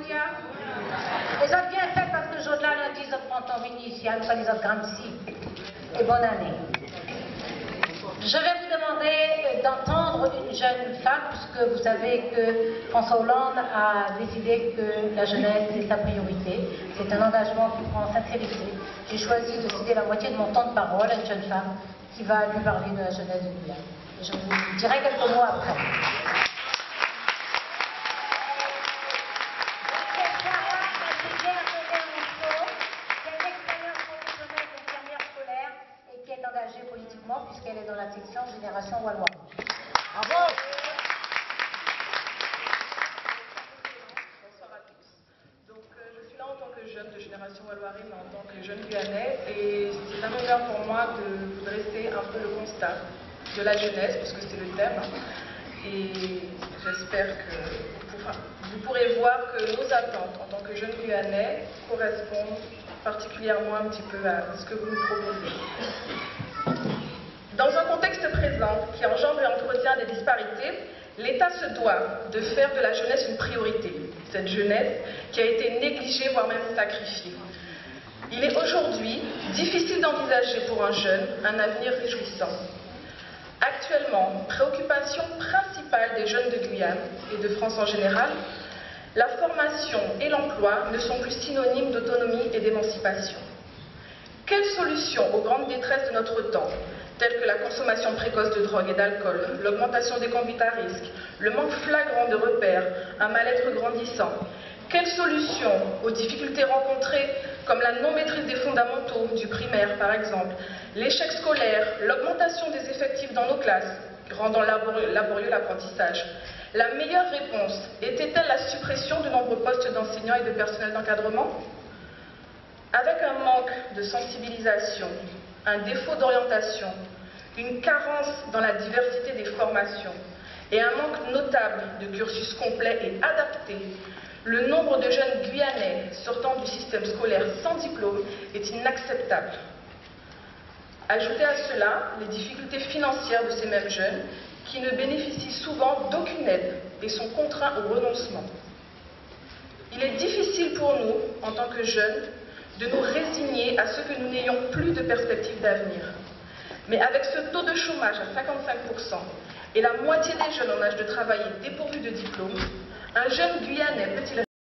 Julia. Les autres bien faites parce que Jodelin lundi, ils ont printemps vini ici, à les autres Gramsci. Et bonne année. Je vais vous demander d'entendre une jeune femme, puisque vous savez que François Hollande a décidé que la jeunesse est sa priorité. C'est un engagement qu'il prend en sincérité. J'ai choisi de céder la moitié de mon temps de parole à une jeune femme qui va lui parler de la jeunesse de Guyane. Je vous dirai quelques mots après. Engagée politiquement puisqu'elle est dans la section Génération Wallois. Bravo! Bonsoir à tous. Donc, je suis là en tant que jeune de Génération Walloirie, mais en tant que jeune Guyanais, et c'est un honneur pour moi de vous dresser un peu le constat de la jeunesse, puisque c'est le thème, et j'espère que vous pourrez voir que nos attentes en tant que jeunes Guyanais correspondent particulièrement un petit peu à ce que vous nous proposez. Dans un contexte présent qui engendre et entretient des disparités, l'État se doit de faire de la jeunesse une priorité. Cette jeunesse qui a été négligée, voire même sacrifiée. Il est aujourd'hui difficile d'envisager pour un jeune un avenir réjouissant. Actuellement, préoccupation principale des jeunes de Guyane et de France en général, la formation et l'emploi ne sont plus synonymes d'autonomie et d'émancipation. Quelle solution aux grandes détresses de notre temps, telles que la consommation précoce de drogue et d'alcool, l'augmentation des conduites à risque, le manque flagrant de repères, un mal-être grandissant? Quelle solution aux difficultés rencontrées, comme la non-maîtrise des fondamentaux du primaire par exemple, l'échec scolaire, l'augmentation des effectifs dans nos classes, rendant laborieux l'apprentissage? La meilleure réponse était-elle la suppression de nombreux postes d'enseignants et de personnel d'encadrement? Avec un manque de sensibilisation, un défaut d'orientation, une carence dans la diversité des formations et un manque notable de cursus complet et adapté, le nombre de jeunes Guyanais sortant du système scolaire sans diplôme est inacceptable. Ajoutez à cela les difficultés financières de ces mêmes jeunes qui ne bénéficient souvent d'aucune aide et sont contraints au renoncement. Il est difficile pour nous, en tant que jeunes, de nous résigner à ce que nous n'ayons plus de perspectives d'avenir. Mais avec ce taux de chômage à 55% et la moitié des jeunes en âge de travailler dépourvus de diplôme, un jeune Guyanais peut-il